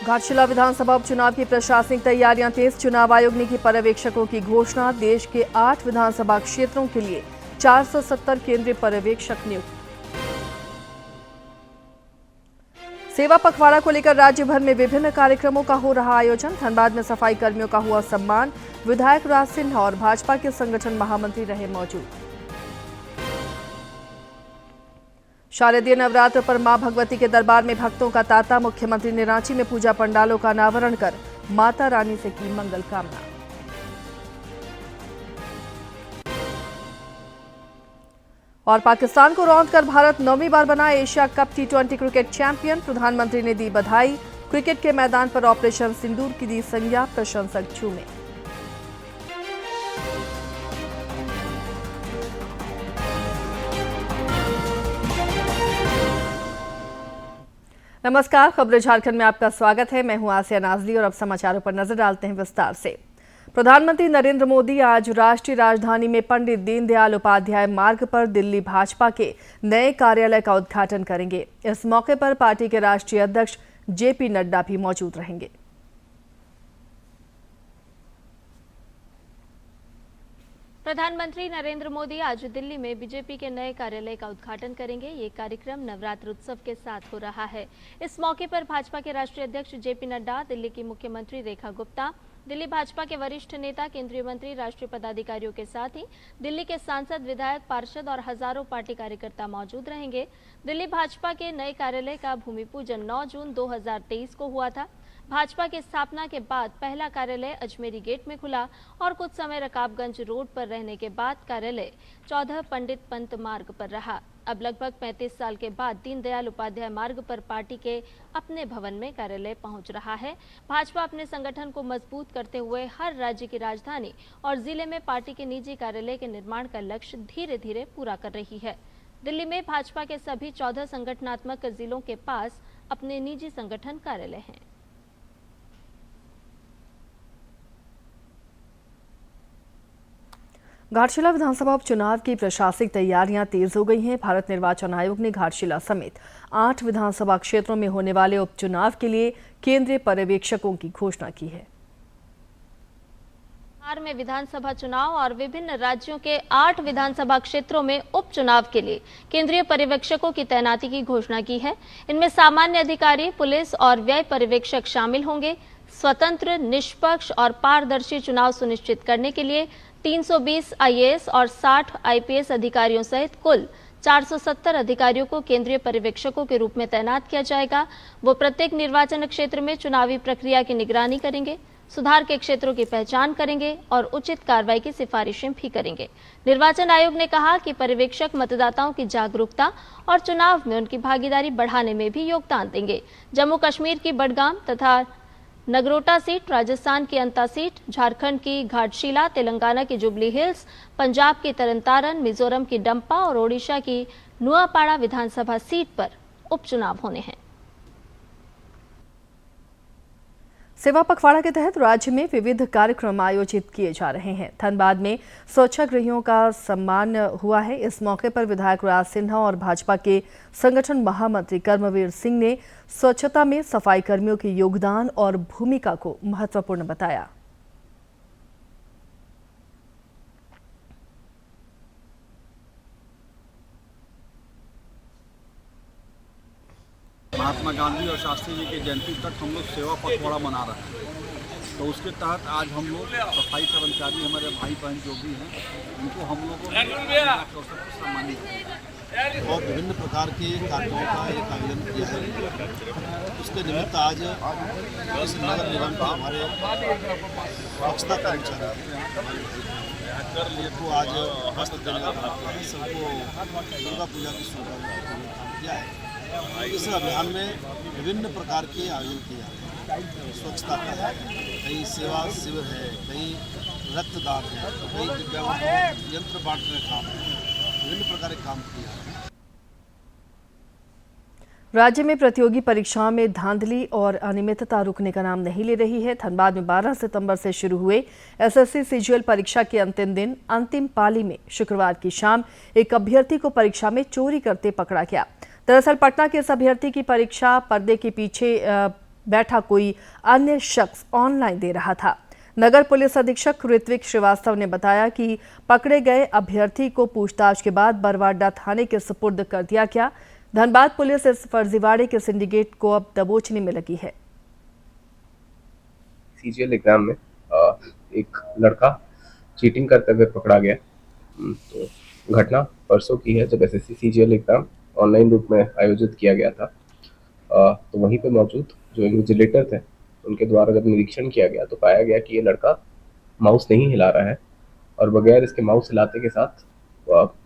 घाटशिला विधानसभा उपचुनाव की प्रशासनिक तैयारियां तेज। चुनाव आयोग ने की पर्यवेक्षकों की घोषणा। देश के 8 विधानसभा क्षेत्रों के लिए 470 केंद्रीय पर्यवेक्षक नियुक्त। सेवा पखवाड़ा को लेकर राज्य भर में विभिन्न कार्यक्रमों का हो रहा आयोजन। धनबाद में सफाई कर्मियों का हुआ सम्मान। विधायक राज सिन्हा और भाजपा के संगठन महामंत्री रहे मौजूद। शारदीय नवरात्र पर मां भगवती के दरबार में भक्तों का तांता। मुख्यमंत्री ने रांची में पूजा पंडालों का अनावरण कर माता रानी से की मंगल कामना। और पाकिस्तान को रौंद कर भारत 9वीं बार बना Asia cup T20 cricket champion. प्रधानमंत्री ने दी बधाई। क्रिकेट के मैदान पर ऑपरेशन सिंदूर की दी संज्ञा। प्रशंसक झूमे। नमस्कार, खबरें झारखंड में आपका स्वागत है। मैं हूं आसिया नाजली और अब समाचारों पर नजर डालते हैं विस्तार से। प्रधानमंत्री नरेंद्र मोदी आज राष्ट्रीय राजधानी में पंडित दीनदयाल उपाध्याय मार्ग पर दिल्ली भाजपा के नए कार्यालय का उद्घाटन करेंगे। इस मौके पर पार्टी के राष्ट्रीय अध्यक्ष जेपी नड्डा भी मौजूद रहेंगे। प्रधानमंत्री नरेंद्र मोदी आज दिल्ली में बीजेपी के नए कार्यालय का उद्घाटन करेंगे। ये कार्यक्रम नवरात्र उत्सव के साथ हो रहा है। इस मौके पर भाजपा के राष्ट्रीय अध्यक्ष जेपी नड्डा, दिल्ली की मुख्यमंत्री रेखा गुप्ता, दिल्ली भाजपा के वरिष्ठ नेता, केंद्रीय मंत्री, राष्ट्रीय पदाधिकारियों के साथ ही दिल्ली के सांसद, विधायक, पार्षद और हजारों पार्टी कार्यकर्ता मौजूद रहेंगे। दिल्ली भाजपा के नए कार्यालय का भूमि पूजन 9 जून 2023 को हुआ था। भाजपा की स्थापना के बाद पहला कार्यालय अजमेरी गेट में खुला और कुछ समय रकाबगंज रोड पर रहने के बाद कार्यालय 14 पंडित पंत मार्ग पर रहा। अब लगभग 35 साल के बाद दीनदयाल उपाध्याय मार्ग पर पार्टी के अपने भवन में कार्यालय पहुंच रहा है। भाजपा अपने संगठन को मजबूत करते हुए हर राज्य की राजधानी और जिले में पार्टी के निजी कार्यालय के निर्माण का लक्ष्य धीरे धीरे पूरा कर रही है। दिल्ली में भाजपा के सभी 14 संगठनात्मक जिलों के पास अपने निजी संगठन कार्यालय हैं। घाटशिला विधानसभा उपचुनाव की प्रशासनिक तैयारियां तेज हो गई हैं। भारत निर्वाचन आयोग ने घाटशिला समेत 8 विधानसभा क्षेत्रों में होने वाले उपचुनाव के लिए केंद्रीय पर्यवेक्षकों की घोषणा की है। बिहार में विधानसभा चुनाव और विभिन्न राज्यों के 8 विधानसभा क्षेत्रों में उपचुनाव के लिए केंद्रीय पर्यवेक्षकों की तैनाती की घोषणा की है। इनमें सामान्य अधिकारी, पुलिस और व्यय पर्यवेक्षक शामिल होंगे। स्वतंत्र, निष्पक्ष और पारदर्शी चुनाव सुनिश्चित करने के लिए 320 आईएएस और 60 आईपीएस अधिकारियों सहित कुल 470 अधिकारियों को केंद्रीय पर्यवेक्षकों के रूप में तैनात किया जाएगा। वो प्रत्येक निर्वाचन क्षेत्र में चुनावी प्रक्रिया की निगरानी करेंगे, सुधार के क्षेत्रों की पहचान करेंगे और उचित कार्रवाई की सिफारिशें भी करेंगे। निर्वाचन आयोग ने कहा कि पर्यवेक्षक मतदाताओं की जागरूकता और चुनाव में उनकी भागीदारी बढ़ाने में भी योगदान देंगे। जम्मू कश्मीर की बडगाम तथा नगरोटा सीट, राजस्थान की अंता सीट, झारखंड की घाटशिला, तेलंगाना की जुबली हिल्स, पंजाब की तरनतारन, मिजोरम की डंपा और ओडिशा की नुआपाड़ा विधानसभा सीट पर उपचुनाव होने हैं। सेवा पखवाड़ा के तहत राज्य में विविध कार्यक्रम आयोजित किए जा रहे हैं। धनबाद में स्वच्छाग्रहियों का सम्मान हुआ है। इस मौके पर विधायक राज सिन्हा और भाजपा के संगठन महामंत्री कर्मवीर सिंह ने स्वच्छता में सफाई कर्मियों के योगदान और भूमिका को महत्वपूर्ण बताया। महात्मा गांधी और शास्त्री जी की जयंती तक हम लोग सेवा पखवाड़ा मना रहे हैं। तो उसके तहत आज हम लोग सफाई कर्मचारी, हमारे भाई बहन जो भी हैं, उनको हम लोगों को सम्मानित किया और विभिन्न प्रकार के कार्यक्रमों का एक आयोजन किया है। उसके निमित्त आज इस नगर निगम के हमारे स्वच्छता कर्मचारी को आज वस्त्र देने का काम किया है। सबको दुर्गा पूजा की शुभकामनाएं किया है। इस अभियान में विभिन्न प्रकार के आयोजन किए जाते हैं। स्वच्छता का है, कहीं सेवा शिविर है, कहीं रक्तदान है, कहीं दिव्यांगों को यंत्र बांटने का काम है। विभिन्न प्रकार के काम किए जाते हैं। राज्य में प्रतियोगी परीक्षाओं में धांधली और अनियमितता रुकने का नाम नहीं ले रही है। धनबाद में 12 सितंबर से शुरू हुए एसएससी सीजीएल परीक्षा के अंतिम दिन अंतिम पाली में शुक्रवार की शाम एक अभ्यर्थी को परीक्षा में चोरी करते पकड़ा गया। दरअसल पटना के इस अभ्यर्थी की परीक्षा पर्दे के पीछे बैठा कोई अन्य शख्स ऑनलाइन दे रहा था। नगर पुलिस अधीक्षक ऋत्विक श्रीवास्तव ने बताया कि पकड़े गए अभ्यर्थी को पूछताछ के बाद बरवाडा थाने के सुपुर्द कर दिया गया। धनबाद पुलिस इस फर्जीवाड़े के सिंडिकेट को अब दबोचने में लगी है। सीजीएल एग्जाम में एक लड़का चीटिंग करते हुए पकड़ा गया। तो घटना परसों की है, जब एसएससी सीजीएल एग्जाम ऑनलाइन रूप में आयोजित किया गया था। तो वहीं पे मौजूद जो इन्विजिलेटर थे उनके द्वारा जब निरीक्षण किया गया तो पाया गया कि ये लड़का माउस नहीं हिला रहा है और बगैर इसके माउस हिलाते के साथ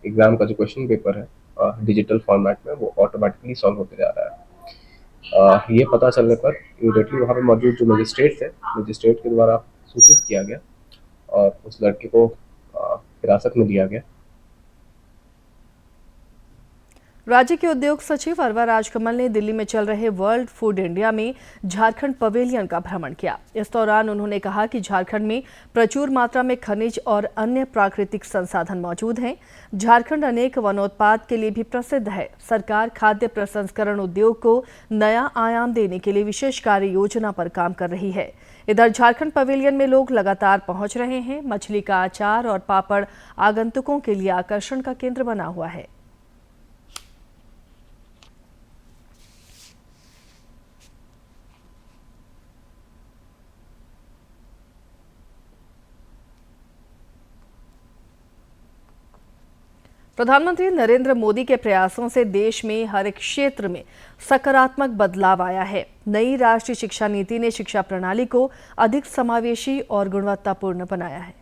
एग्जाम का जो क्वेश्चन पेपर है डिजिटल फॉर्मेट में वो ऑटोमेटिकली सॉल्व होते जा रहा है। ये पता चलने पर इमीडिएटली वहाँ पे मौजूद जो मजिस्ट्रेट के द्वारा सूचित किया गया और उस लड़के को हिरासत में लिया गया। राज्य के उद्योग सचिव अरवा राजकमल ने दिल्ली में चल रहे वर्ल्ड फूड इंडिया में झारखंड पवेलियन का भ्रमण किया। इस दौरान उन्होंने कहा कि झारखंड में प्रचुर मात्रा में खनिज और अन्य प्राकृतिक संसाधन मौजूद हैं। झारखंड अनेक वनोत्पाद के लिए भी प्रसिद्ध है। सरकार खाद्य प्रसंस्करण उद्योग को नया आयाम देने के लिए विशेष कार्य योजना पर काम कर रही है। इधर झारखंड पवेलियन में लोग लगातार पहुंच रहे हैं। मछली का अचार और पापड़ आगंतुकों के लिए आकर्षण का केंद्र बना हुआ है। प्रधानमंत्री नरेंद्र मोदी के प्रयासों से देश में हर एक क्षेत्र में सकारात्मक बदलाव आया है। नई राष्ट्रीय शिक्षा नीति ने शिक्षा प्रणाली को अधिक समावेशी और गुणवत्तापूर्ण बनाया है।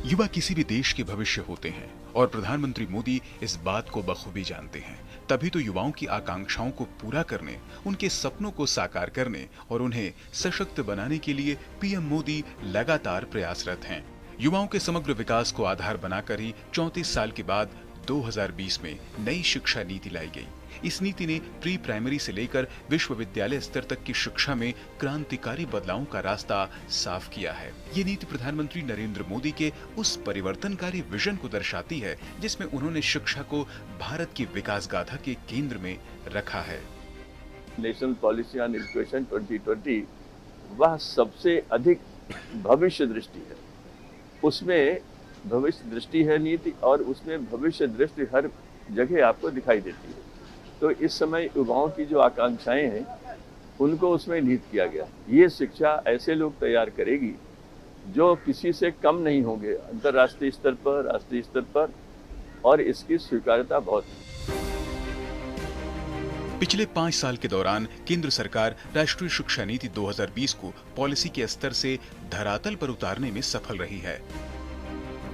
युवा किसी भी देश के भविष्य होते हैं और प्रधानमंत्री मोदी इस बात को बखूबी जानते हैं। तभी तो युवाओं की आकांक्षाओं को पूरा करने, उनके सपनों को साकार करने और उन्हें सशक्त बनाने के लिए पीएम मोदी लगातार प्रयासरत हैं। युवाओं के समग्र विकास को आधार बनाकर ही 34 साल के बाद 2020 में नई शिक्षा नीति लाई गई। इस नीति ने प्री प्राइमरी से लेकर विश्वविद्यालय स्तर तक की शिक्षा में क्रांतिकारी बदलावों का रास्ता साफ किया है। ये नीति प्रधानमंत्री नरेंद्र मोदी के उस परिवर्तनकारी विजन को दर्शाती है जिसमें उन्होंने शिक्षा को भारत की विकास गाथा के केंद्र में रखा है। नेशनल पॉलिसी ऑन एजुकेशन 2020 वह सबसे अधिक भविष्य दृष्टि है। उसमें भविष्य दृष्टि है नीति और उसमें भविष्य दृष्टि हर जगह आपको दिखाई देती है। तो इस समय युवाओं की जो आकांक्षाएं हैं उनको उसमें निहित किया गया। ये शिक्षा ऐसे लोग तैयार करेगी जो किसी से कम नहीं होंगे अंतर्राष्ट्रीय स्तर पर, राष्ट्रीय स्तर पर, और इसकी स्वीकार्यता बहुत है। पिछले 5 साल के दौरान केंद्र सरकार राष्ट्रीय शिक्षा नीति 2020 को पॉलिसी के स्तर से धरातल पर उतारने में सफल रही है।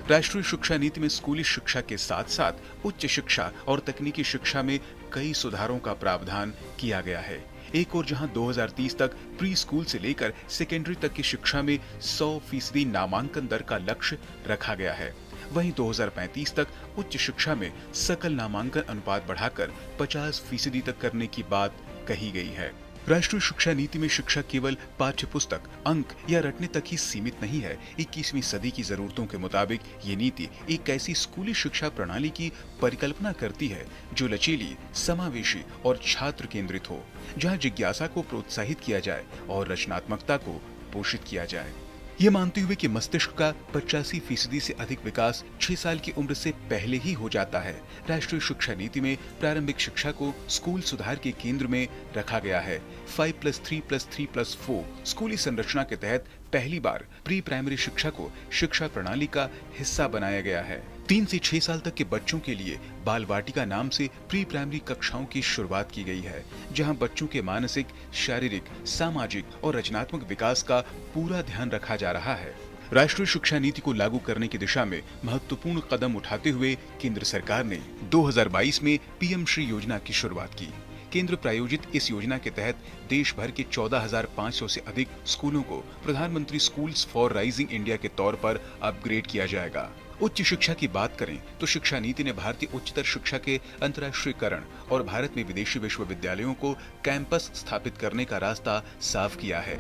राष्ट्रीय शिक्षा नीति में स्कूली शिक्षा के साथ साथ उच्च शिक्षा और तकनीकी शिक्षा में कई सुधारों का प्रावधान किया गया है। एक और जहां 2030 तक प्री स्कूल से लेकर सेकेंडरी तक की शिक्षा में 100% नामांकन दर का लक्ष्य रखा गया है, वहीं 2035 तक उच्च शिक्षा में सकल नामांकन अनुपात बढ़ाकर 50% तक करने की बात कही गई है। राष्ट्रीय शिक्षा नीति में शिक्षा केवल पाठ्य पुस्तक, अंक या रटने तक ही सीमित नहीं है। 21वीं सदी की जरूरतों के मुताबिक ये नीति एक ऐसी स्कूली शिक्षा प्रणाली की परिकल्पना करती है जो लचीली, समावेशी और छात्र केंद्रित हो, जहां जिज्ञासा को प्रोत्साहित किया जाए और रचनात्मकता को पोषित किया जाए। ये मानते हुए कि मस्तिष्क का 85% से अधिक विकास 6 साल की उम्र से पहले ही हो जाता है, राष्ट्रीय शिक्षा नीति में प्रारंभिक शिक्षा को स्कूल सुधार के केंद्र में रखा गया है। 5+3+3+4 स्कूली संरचना के तहत पहली बार प्री प्राइमरी शिक्षा को शिक्षा प्रणाली का हिस्सा बनाया गया है। 3 से 6 साल तक के बच्चों के लिए बाल वाटिका नाम से प्री प्राइमरी कक्षाओं की शुरुआत की गई है, जहां बच्चों के मानसिक, शारीरिक, सामाजिक और रचनात्मक विकास का पूरा ध्यान रखा जा रहा है। राष्ट्रीय शिक्षा नीति को लागू करने की दिशा में महत्वपूर्ण कदम उठाते हुए केंद्र सरकार ने 2022 में पीएम श्री योजना की शुरुआत की। केंद्र प्रायोजित इस योजना के तहत देश भर के 14,500 से अधिक स्कूलों को प्रधानमंत्री स्कूल्स फॉर राइजिंग इंडिया के तौर पर अपग्रेड किया जाएगा उच्च शिक्षा की बात करें तो शिक्षा नीति ने भारतीय उच्चतर शिक्षा के अंतर्राष्ट्रीयकरण और भारत में विदेशी विश्वविद्यालयों को कैंपस स्थापित करने का रास्ता साफ किया है।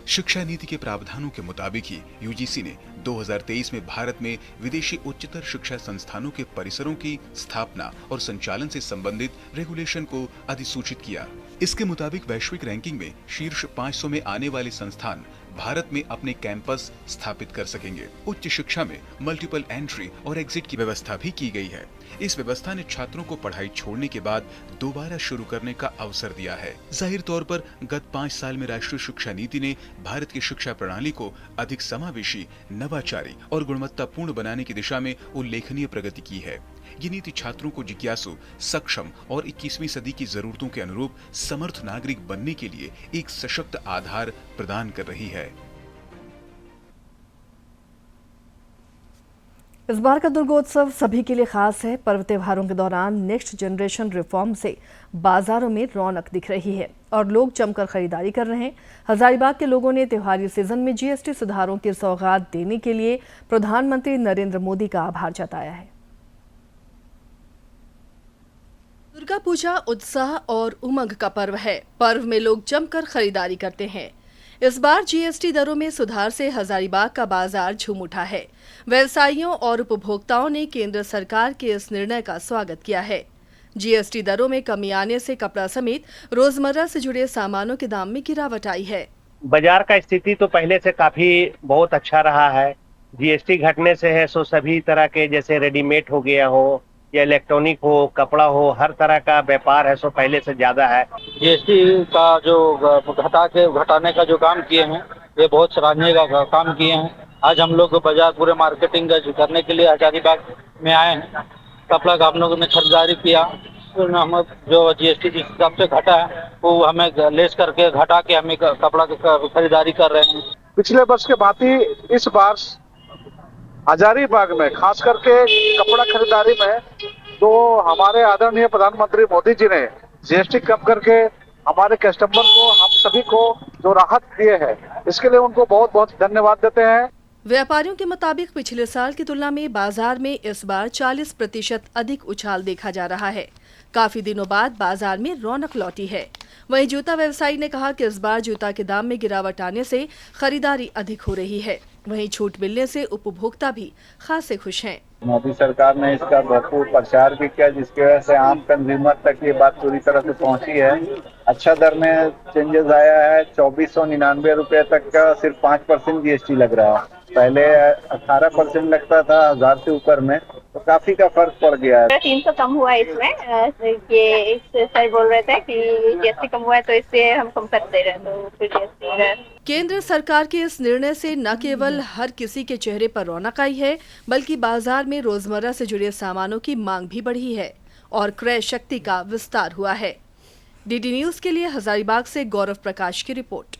शिक्षा नीति के प्रावधानों के मुताबिक ही यूजीसी ने 2023 में भारत में विदेशी उच्चतर शिक्षा संस्थानों के परिसरों की स्थापना और संचालन से संबंधित रेगुलेशन को अधिसूचित किया। इसके मुताबिक वैश्विक रैंकिंग में शीर्ष 500 में आने वाले संस्थान भारत में अपने कैंपस स्थापित कर सकेंगे। उच्च शिक्षा में मल्टीपल एंट्री और एग्जिट की व्यवस्था भी की गई है। इस व्यवस्था ने छात्रों को पढ़ाई छोड़ने के बाद दोबारा शुरू करने का अवसर दिया है। जाहिर तौर पर गत 5 साल में राष्ट्रीय शिक्षा नीति ने भारत की शिक्षा प्रणाली को अधिक समावेशी, नवाचारी और गुणवत्तापूर्ण बनाने की दिशा में उल्लेखनीय प्रगति की है। ये नीति छात्रों को जिज्ञासु, सक्षम और 21वीं सदी की जरूरतों के अनुरूप समर्थ नागरिक बनने के लिए एक सशक्त आधार प्रदान कर रही है। इस बार का दुर्गोत्सव सभी के लिए खास है। पर्व त्योहारों के दौरान नेक्स्ट जनरेशन रिफॉर्म से बाजारों में रौनक दिख रही है और लोग जमकर खरीदारी कर रहे हैं। हजारीबाग के लोगों ने त्योहारी सीजन में जीएसटी सुधारों की सौगात देने के लिए प्रधानमंत्री नरेंद्र मोदी का आभार जताया है। दुर्गा पूजा उत्साह और उमंग का पर्व है। पर्व में लोग जमकर खरीदारी करते हैं। इस बार जीएसटी दरों में सुधार से हजारीबाग का बाजार झूम उठा है। व्यवसायियों और उपभोक्ताओं ने केंद्र सरकार के इस निर्णय का स्वागत किया है। जीएसटी दरों में कमी आने से कपड़ा समेत रोजमर्रा से जुड़े सामानों के दाम में गिरावट आई है। बाजार का स्थिति तो पहले से काफी बहुत अच्छा रहा है। जीएसटी घटने से है सो सभी तरह के जैसे रेडीमेड हो गया हो या इलेक्ट्रॉनिक हो, कपड़ा हो, हर तरह का व्यापार है सो पहले से ज्यादा है। जीएसटी का जो घटाने का जो काम किए हैं ये बहुत सराहनीय का काम किए हैं। आज हम लोग बाजार पूरे मार्केटिंग करने के लिए हजारीबाग में आए हैं। कपड़ा का हम लोगों ने खरीदारी किया। हम जो जीएसटी जिस हिसाब से घटा है वो हमें लेस करके घटा के हमें कपड़ा की खरीदारी कर रहे हैं। पिछले वर्ष के भांति इस बार हजारीबाग में खास करके कपड़ा खरीदारी में तो हमारे आदरणीय प्रधानमंत्री मोदी जी ने जीएसटी कम करके हमारे कस्टमर को, हम सभी को जो राहत दिए है, इसके लिए उनको बहुत बहुत धन्यवाद देते हैं। व्यापारियों के मुताबिक पिछले साल की तुलना में बाजार में इस बार 40% अधिक उछाल देखा जा रहा है। काफी दिनों बाद बाजार में रौनक लौटी है। वहीं जूता व्यवसायी ने कहा कि इस बार जूता के दाम में गिरावट आने से खरीदारी अधिक हो रही है। वहीं छूट मिलने से उपभोक्ता भी खासे खुश हैं। मोदी सरकार ने इसका भरपूर प्रचार भी किया, जिसकी वजह से आम कंज्यूमर तक ये बात पूरी तरह से पहुंची है। अच्छा दर में चेंजेस आया है। 2499 रुपए तक का सिर्फ 5% जीएसटी लग रहा है। पहले 18% लगता था 1000 से ऊपर में, तो काफी का फर्क पड़ गया है। 300 कम हुआ है इसमें। ये सर बोल रहे थे कि जीएसटी कम हुआ है तो इससे हम कम कर दे रहे हैं, तो फिर जीएसटी। केंद्र सरकार के इस निर्णय से न केवल हर किसी के चेहरे पर रौनक आई है, बल्कि बाजार में रोजमर्रा से जुड़े सामानों की मांग भी बढ़ी है और क्रय शक्ति का विस्तार हुआ है। डीडी न्यूज के लिए हजारीबाग से गौरव प्रकाश की रिपोर्ट।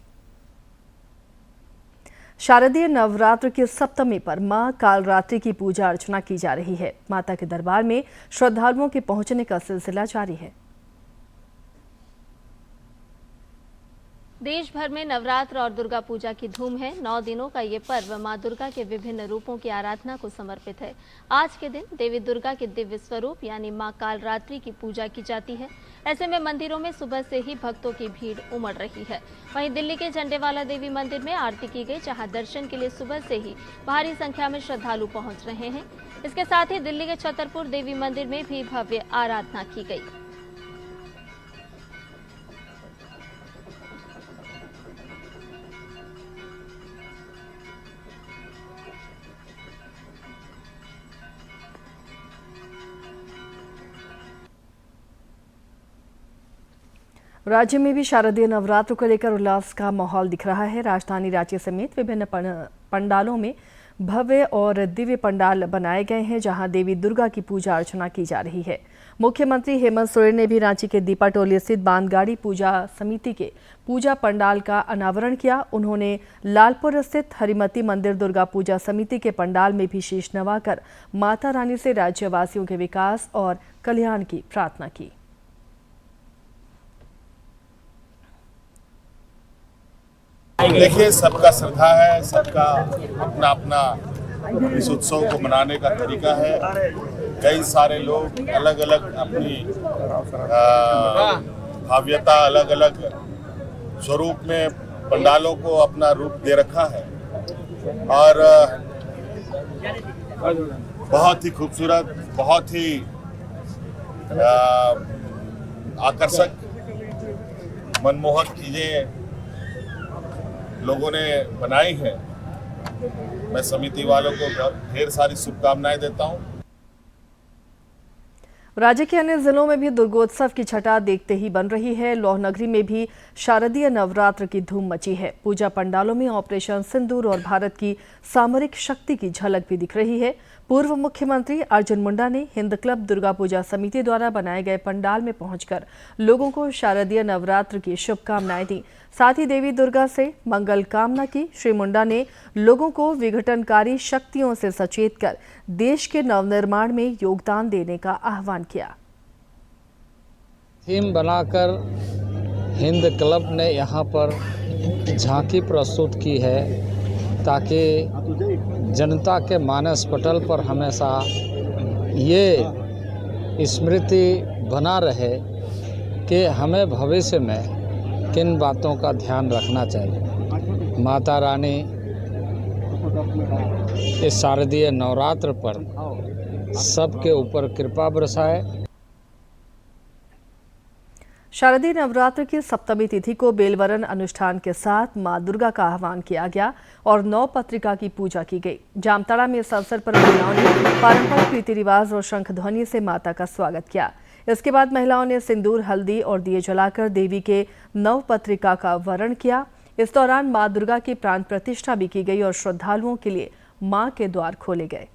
शारदीय नवरात्र की सप्तमी पर मां कालरात्रि की पूजा अर्चना की जा रही है। माता के दरबार में श्रद्धालुओं के पहुंचने का सिलसिला जारी है। देश भर में नवरात्र और दुर्गा पूजा की धूम है। 9 दिनों का ये पर्व मां दुर्गा के विभिन्न रूपों की आराधना को समर्पित है। आज के दिन देवी दुर्गा के दिव्य स्वरूप यानी मां कालरात्रि की पूजा की जाती है। ऐसे में मंदिरों में सुबह से ही भक्तों की भीड़ उमड़ रही है। वहीं दिल्ली के झंडेवाला देवी मंदिर में आरती की गई, जहां दर्शन के लिए सुबह से ही भारी संख्या में श्रद्धालु पहुंच रहे हैं। इसके साथ ही दिल्ली के छतरपुर देवी मंदिर में भी भव्य आराधना की गई। राज्य में भी शारदीय नवरात्र को लेकर उल्लास का माहौल दिख रहा है। राजधानी रांची समेत विभिन्न पंडालों में भव्य और दिव्य पंडाल बनाए गए हैं, जहां देवी दुर्गा की पूजा अर्चना की जा रही है। मुख्यमंत्री हेमंत सोरेन ने भी रांची के दीपाटोली स्थित बांधगाड़ी पूजा समिति के पूजा पंडाल का अनावरण किया। उन्होंने लालपुर स्थित हरिमती मंदिर दुर्गा पूजा समिति के पंडाल में भी शीश नवाकर माता रानी से राज्यवासियों के विकास और कल्याण की प्रार्थना की। देखिए, सबका श्रद्धा है, सबका अपना अपना इस उत्सव को मनाने का तरीका है। कई सारे लोग अलग अलग अपनी भाव्यता, अलग अलग स्वरूप में पंडालों को अपना रूप दे रखा है और बहुत ही खूबसूरत, बहुत ही आकर्षक, मनमोहक चीजें लोगों ने बनाई हैं। मैं समिति वालों को ढेर सारी शुभकामनाएं देता हूं। राज्य के अन्य जिलों में भी दुर्गोत्सव की छटा देखते ही बन रही है। लौह नगरी में भी शारदीय नवरात्र की धूम मची है। पूजा पंडालों में ऑपरेशन सिंदूर और भारत की सामरिक शक्ति की झलक भी दिख रही है। पूर्व मुख्यमंत्री अर्जुन मुंडा ने हिंद क्लब दुर्गा पूजा समिति द्वारा बनाए गए पंडाल में पहुंचकर लोगों को शारदीय नवरात्र की शुभकामनाएं दी। साथ ही देवी दुर्गा से मंगल कामना की। श्री मुंडा ने लोगों को विघटनकारी शक्तियों से सचेत कर देश के नवनिर्माण में योगदान देने का आह्वान किया। थीम बनाकर हिंद क्लब ने यहाँ पर झांकी प्रस्तुत की है ताकि जनता के मानस पटल पर हमेशा ये स्मृति बना रहे कि हमें भविष्य में किन बातों का ध्यान रखना चाहिए। माता रानी इस शारदीय नवरात्र पर सबके ऊपर कृपा बरसाए। शारदीय नवरात्र की सप्तमी तिथि को बेलवरण अनुष्ठान के साथ मां दुर्गा का आह्वान किया गया और 9 पत्रिका की पूजा की गई। जामताड़ा में इस अवसर पर महिलाओं ने पारंपरिक रीति रिवाज और शंख ध्वनि से माता का स्वागत किया। इसके बाद महिलाओं ने सिंदूर, हल्दी और दिए जलाकर देवी के 9 पत्रिका का वरण किया। इस दौरान मां दुर्गा की प्राण प्रतिष्ठा भी की गई और श्रद्धालुओं के लिए मां के द्वार खोले गए।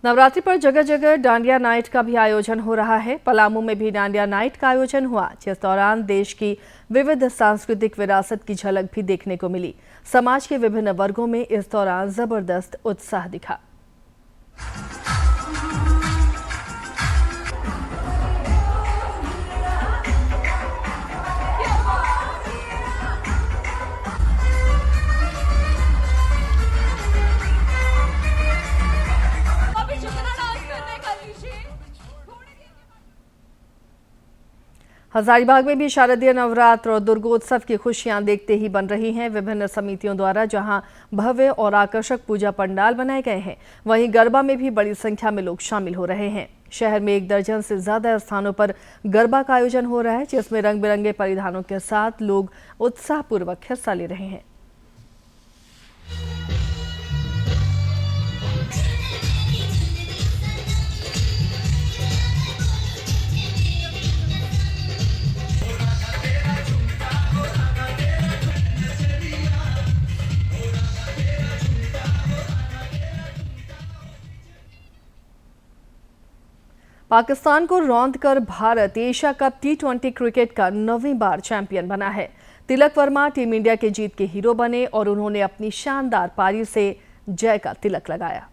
नवरात्रि पर जगह जगह डांडिया नाइट का भी आयोजन हो रहा है। पलामू में भी डांडिया नाइट का आयोजन हुआ, जिस दौरान देश की विविध सांस्कृतिक विरासत की झलक भी देखने को मिली। समाज के विभिन्न वर्गों में इस दौरान जबरदस्त उत्साह दिखा। हजारीबाग में भी शारदीय नवरात्र और दुर्गोत्सव की खुशियां देखते ही बन रही हैं। विभिन्न समितियों द्वारा जहां भव्य और आकर्षक पूजा पंडाल बनाए गए हैं, वहीं गरबा में भी बड़ी संख्या में लोग शामिल हो रहे हैं। शहर में 1 दर्जन से ज्यादा स्थानों पर गरबा का आयोजन हो रहा है, जिसमें रंग बिरंगे परिधानों के साथ लोग उत्साहपूर्वक हिस्सा ले रहे हैं। पाकिस्तान को रौंदकर Bharat Asia cup T20 cricket का 9वीं बार चैंपियन बना है। तिलक वर्मा टीम इंडिया के जीत के हीरो बने और उन्होंने अपनी शानदार पारी से जय का तिलक लगाया।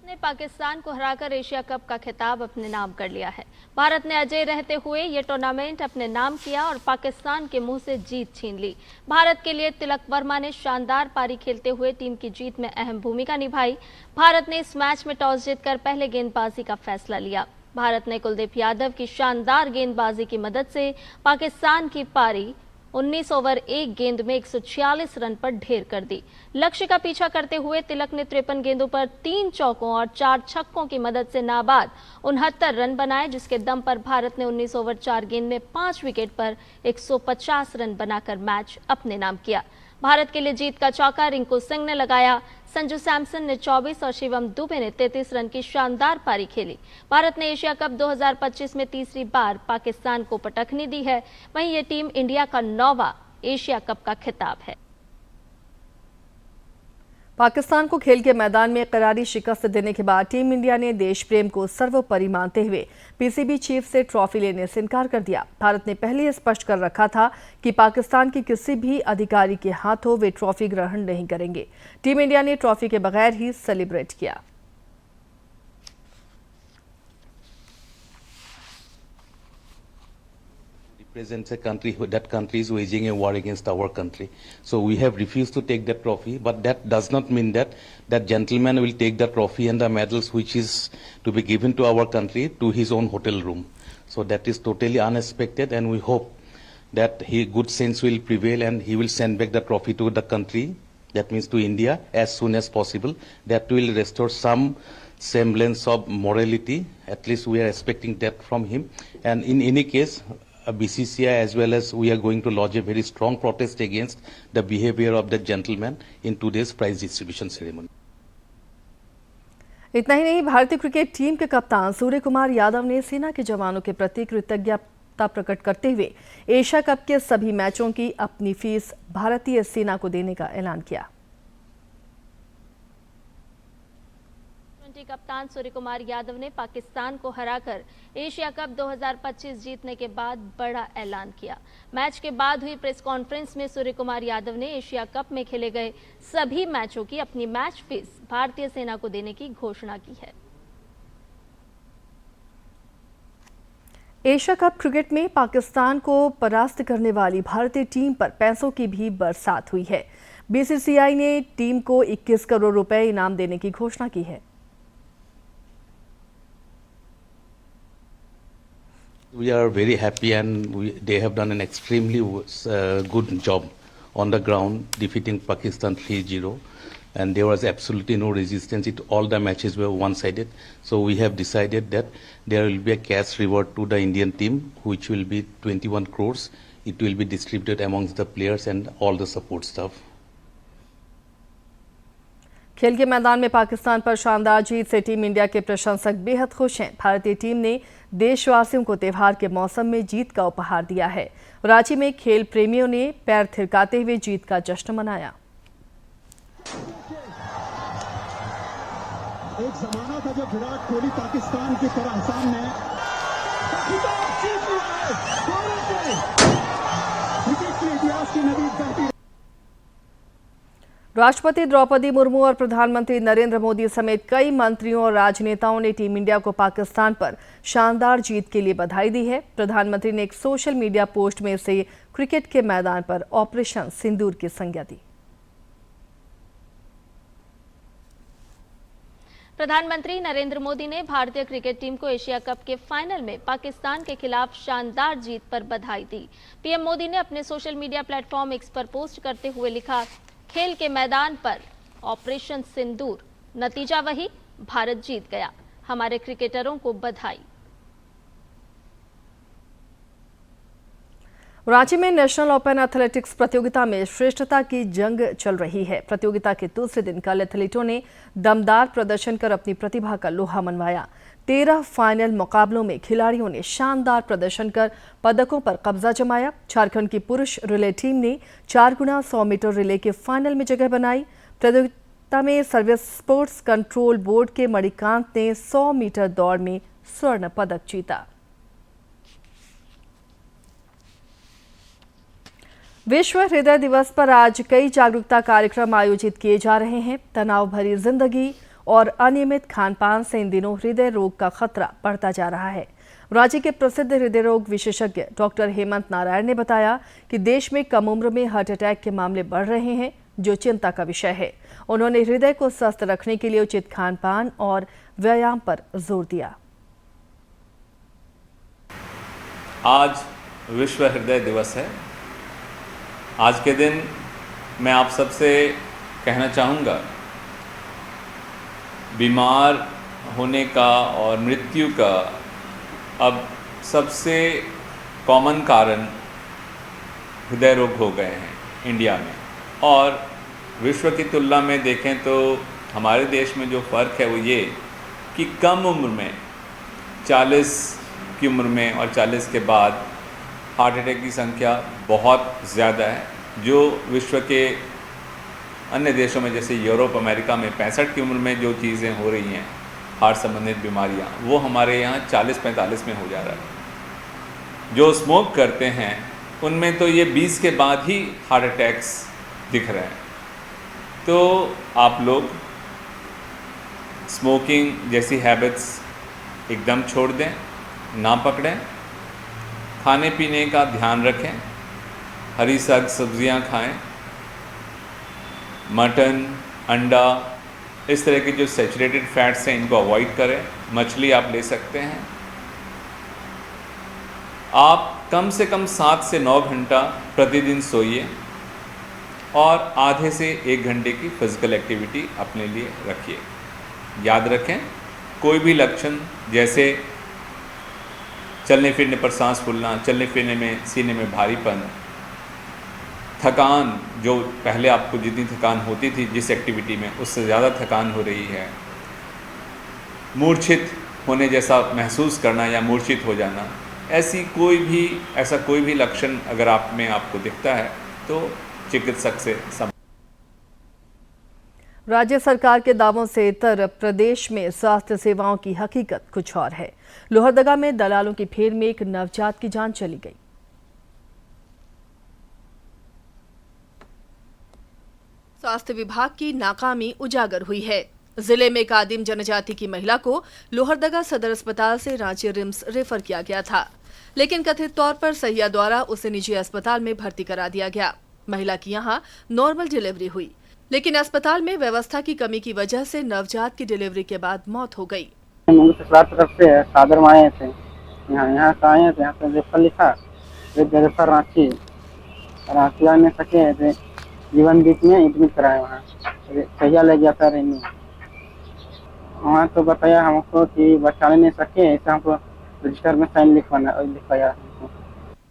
ने पाकिस्तान को हराकर एशिया कप का खिताब अपने नाम कर लिया है। भारत ने अजय रहते हुए ये टूर्नामेंट अपने नाम किया और पाकिस्तान के मुंह से जीत छीन ली। भारत के लिए तिलक वर्मा ने शानदार पारी खेलते हुए टीम की जीत में अहम भूमिका निभाई। भारत ने इस मैच में टॉस जीतकर पहले गेंदबाजी का फैसला लिया। भारत ने कुलदीप यादव की शानदार गेंदबाजी की मदद से पाकिस्तान की पारी 19 ओवर 1 गेंद में 146 रन पर ढेर कर दी। लक्ष्य का पीछा करते हुए तिलक ने 53 गेंदों पर 3 चौकों और 4 छक्कों की मदद से नाबाद 69 रन बनाए, जिसके दम पर भारत ने 19 ओवर 4 गेंद में 5 विकेट पर 150 रन बनाकर मैच अपने नाम किया। भारत के लिए जीत का चौका रिंकू सिंह ने लगाया। संजू सैमसन ने 24 और शिवम दुबे ने 33 रन की शानदार पारी खेली। भारत ने एशिया कप 2025 में तीसरी बार पाकिस्तान को पटखनी दी है। वहीं ये टीम इंडिया का 9वां एशिया कप का खिताब है। पाकिस्तान को खेल के मैदान में करारी शिकस्त देने के बाद टीम इंडिया ने देश प्रेम को सर्वोपरि मानते हुए पीसीबी चीफ से ट्रॉफी लेने से इनकार कर दिया। भारत ने पहले ही स्पष्ट कर रखा था कि पाकिस्तान के किसी भी अधिकारी के हाथों वे ट्रॉफी ग्रहण नहीं करेंगे। टीम इंडिया ने ट्रॉफी के बगैर ही सेलिब्रेट किया। Presents a country, that country is waging a war against our country. So we have refused to take that trophy, but that does not mean that that gentleman will take the trophy and the medals which is to be given to our country to his own hotel room. So that is totally unexpected, and we hope that good sense will prevail and he will send back the trophy to the country, that means to India, as soon as possible. That will restore some semblance of morality. At least we are expecting that from him. And in any case, BCCI as well as we are going to lodge a very strong protest against the behavior of that gentleman in today's prize distribution ceremony. इतना ही नहीं, भारतीय cricket team के कप्तान सूर्य कुमार यादव ने सेना के जवानों के प्रति कृतज्ञता प्रकट करते हुए एशिया कप के सभी मैचों की अपनी फीस भारतीय सेना को देने का ऐलान किया। कप्तान सूर्य कुमार यादव ने पाकिस्तान को हराकर एशिया कप 2025 जीतने के बाद बड़ा ऐलान किया। मैच के बाद हुई प्रेस कॉन्फ्रेंस में सूर्य कुमार यादव ने एशिया कप में खेले गए सभी मैचों की अपनी मैच फीस भारतीय सेना को देने की घोषणा की है। एशिया कप क्रिकेट में पाकिस्तान को परास्त करने वाली भारतीय टीम पर पैसों की भी बरसात हुई है। बीसीसीआई ने टीम को 21 करोड़ रुपए इनाम देने की घोषणा की है। We are very happy, and they have done an extremely good job on the ground, defeating Pakistan 3-0, and there was absolutely no resistance. All the matches were one-sided. So we have decided that there will be a cash reward to the Indian team, which will be 21 crores. It will be distributed amongst the players and all the support staff. खेल के मैदान में पाकिस्तान पर शानदार जीत से team India के प्रशंसक बेहद खुश हैं। भारतीय टीम ने देशवासियों को त्योहार के मौसम में जीत का उपहार दिया है। रांची में खेल प्रेमियों ने पैर थिरकाते हुए जीत का जश्न मनाया। एक जमाना था जब विराट कोहली पाकिस्तान की तरह सामने क्रिकेट के इतिहास की नवी घंटी। राष्ट्रपति द्रौपदी मुर्मू और प्रधानमंत्री नरेंद्र मोदी समेत कई मंत्रियों और राजनेताओं ने टीम इंडिया को पाकिस्तान पर शानदार जीत के लिए बधाई दी है। प्रधानमंत्री ने एक सोशल मीडिया पोस्ट में इसे क्रिकेट के मैदान पर ऑपरेशन सिंदूर की संज्ञा दी। प्रधानमंत्री नरेंद्र मोदी ने भारतीय क्रिकेट टीम को एशिया कप के फाइनल में पाकिस्तान के खिलाफ शानदार जीत पर बधाई दी। पीएम मोदी ने अपने सोशल मीडिया प्लेटफॉर्म एक्स पर पोस्ट करते हुए लिखा, खेल के मैदान पर ऑपरेशन सिंदूर, नतीजा वही, भारत जीत गया, हमारे क्रिकेटरों को बधाई। रांची में नेशनल ओपन एथलेटिक्स प्रतियोगिता में श्रेष्ठता की जंग चल रही है। प्रतियोगिता के दूसरे दिन कल एथलीटों ने दमदार प्रदर्शन कर अपनी प्रतिभा का लोहा मनवाया। 13 फाइनल मुकाबलों में खिलाड़ियों ने शानदार प्रदर्शन कर पदकों पर कब्जा जमाया। झारखंड की पुरुष रिले टीम ने 4x100 मीटर रिले के फाइनल में जगह बनाई। प्रतियोगिता में सर्विस स्पोर्ट्स कंट्रोल बोर्ड के मणिकांत ने 100 मीटर दौड़ में स्वर्ण पदक जीता। विश्व हृदय दिवस पर आज कई जागरूकता कार्यक्रम आयोजित किए जा रहे हैं। तनाव भरी जिंदगी और अनियमित खानपान से इन दिनों हृदय रोग का खतरा बढ़ता जा रहा है। राज्य के प्रसिद्ध हृदय रोग विशेषज्ञ डॉक्टर हेमंत नारायण ने बताया कि देश में कम उम्र में हार्ट अटैक के मामले बढ़ रहे हैं, जो चिंता का विषय है। उन्होंने हृदय को स्वस्थ रखने के लिए उचित खानपान और व्यायाम पर जोर दिया। आज विश्व हृदय दिवस है। आज के दिन मैं आप सबसे कहना चाहूँगा, बीमार होने का और मृत्यु का अब सबसे कॉमन कारण हृदय रोग हो गए हैं इंडिया में। और विश्व की तुलना में देखें तो हमारे देश में जो फ़र्क है वो ये कि कम उम्र में 40 की उम्र में और 40 के बाद हार्ट अटैक की संख्या बहुत ज़्यादा है। जो विश्व के अन्य देशों में जैसे यूरोप, अमेरिका में 65 की उम्र में जो चीज़ें हो रही हैं हार्ट संबंधित बीमारियां, वो हमारे यहाँ 40-45 में हो जा रहा है। जो स्मोक करते हैं उनमें तो ये 20 के बाद ही हार्ट अटैक्स दिख रहे हैं। तो आप लोग स्मोकिंग जैसी हैबिट्स एकदम छोड़ दें, ना पकड़ें। खाने पीने का ध्यान रखें, हरी साग सब्जियां खाएं, मटन, अंडा, इस तरह के जो सैचुरेटेड फैट्स हैं इनको अवॉइड करें। मछली आप ले सकते हैं। आप कम से कम 7 से 9 घंटा प्रतिदिन सोइए और आधे से 1 घंटे की फिजिकल एक्टिविटी अपने लिए रखिए। याद रखें, कोई भी लक्षण जैसे चलने फिरने पर सांस फूलना, चलने फिरने में सीने में भारीपन, थकान, जो पहले आपको जितनी थकान होती थी जिस एक्टिविटी में उससे ज़्यादा थकान हो रही है, मूर्छित होने जैसा महसूस करना या मूर्छित हो जाना, ऐसा कोई भी लक्षण अगर आप में आपको दिखता है तो चिकित्सक से राज्य सरकार के दावों से इतर प्रदेश में स्वास्थ्य सेवाओं की हकीकत कुछ और है। लोहरदगा में दलालों की फेर में एक नवजात की जान चली गई। स्वास्थ्य विभाग की नाकामी उजागर हुई है। जिले में एक आदिम जनजाति की महिला को लोहरदगा सदर अस्पताल से रांची रिम्स रेफर किया गया था, लेकिन कथित तौर पर सहिया द्वारा उसे निजी अस्पताल में भर्ती करा दिया गया। महिला की यहां नॉर्मल डिलीवरी हुई, लेकिन अस्पताल में व्यवस्था की कमी की वजह से नवजात की डिलीवरी के बाद मौत हो गई। तरफ से सादर में आए थे, यहाँ से आए थे, यहाँ से रेफर लिखा, रेफर रांची आने सके थे, जीवन बीच में एडमिट कराए, वहाँ सहिया ले गया था रहने। वहाँ तो बताया हमको कि बचा नहीं सके, ऐसा हमको रजिस्टर में साइन लिखवाया।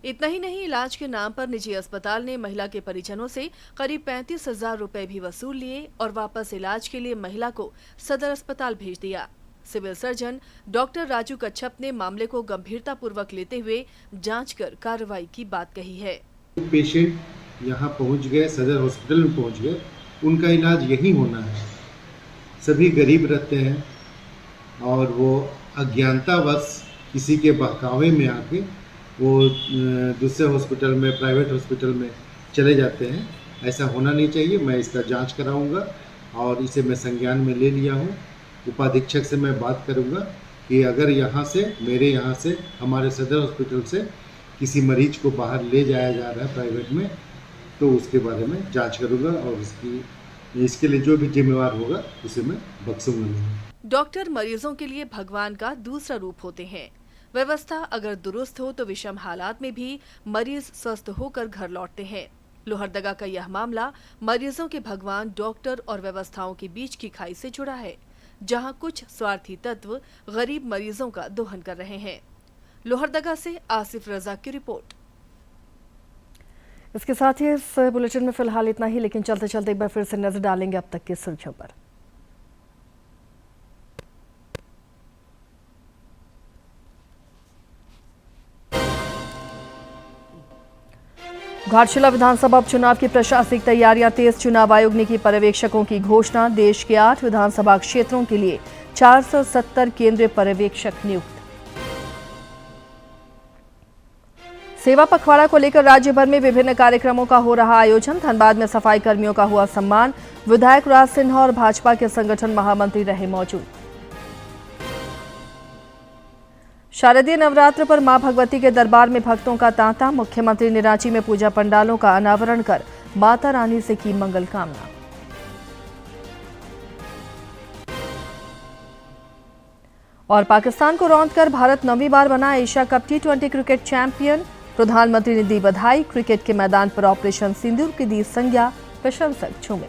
इतना ही नहीं, इलाज के नाम पर निजी अस्पताल ने महिला के परिजनों से करीब 35,000 रुपए भी वसूल लिए और वापस इलाज के लिए महिला को सदर अस्पताल भेज दिया। सिविल सर्जन डॉक्टर राजू कच्छप ने मामले को गंभीरता पूर्वक लेते हुए जांच कर कार्रवाई की बात कही है। पेशेंट यहाँ पहुँच गए, सदर हॉस्पिटल में पहुँच गए, उनका इलाज यही होना है। सभी गरीब रहते हैं और वो अज्ञानतावश किसी के बहकावे में आके वो दूसरे हॉस्पिटल में, प्राइवेट हॉस्पिटल में चले जाते हैं। ऐसा होना नहीं चाहिए। मैं इसका जांच कराऊंगा और इसे मैं संज्ञान में ले लिया हूं। उपाधीक्षक से मैं बात करूंगा कि अगर मेरे यहाँ से हमारे सदर हॉस्पिटल से किसी मरीज को बाहर ले जाया जा रहा है प्राइवेट में, तो उसके बारे में जांच करूंगा और इसके लिए जो भी जिम्मेवार होगा उसे मैं बख्शूंगा नहीं। डॉक्टर मरीजों के लिए भगवान का दूसरा रूप होते हैं। व्यवस्था अगर दुरुस्त हो तो विषम हालात में भी मरीज स्वस्थ होकर घर लौटते हैं। लोहरदगा का यह मामला मरीजों के भगवान डॉक्टर और व्यवस्थाओं के बीच की खाई से जुड़ा है, जहां कुछ स्वार्थी तत्व गरीब मरीजों का दोहन कर रहे हैं। लोहरदगा से आसिफ रजा की रिपोर्ट। इसके साथ ही इस बुलेटिन में फिलहाल इतना ही, लेकिन चलते चलते एक बार फिर से नजर डालेंगे अब तक की सुर्खियों पर। घाटशिला विधानसभा उपचुनाव की प्रशासनिक तैयारियां तेज। चुनाव आयोग ने की पर्यवेक्षकों की घोषणा। देश के 8 विधानसभा क्षेत्रों के लिए 470 केंद्रीय पर्यवेक्षक नियुक्त। सेवा पखवाड़ा को लेकर राज्य भर में विभिन्न कार्यक्रमों का हो रहा आयोजन। धनबाद में सफाई कर्मियों का हुआ सम्मान। विधायक राज सिन्हा और भाजपा के संगठन महामंत्री रहे मौजूद। शारदीय नवरात्र पर मां भगवती के दरबार में भक्तों का तांता। मुख्यमंत्री ने रांची में पूजा पंडालों का अनावरण कर माता रानी से की मंगल कामना। और पाकिस्तान को रौंदकर भारत 9वीं बार बना Asia cup T20 cricket champion. प्रधानमंत्री ने दी बधाई। क्रिकेट के मैदान पर ऑपरेशन सिंदूर की दी संज्ञा, प्रशंसक झूमे।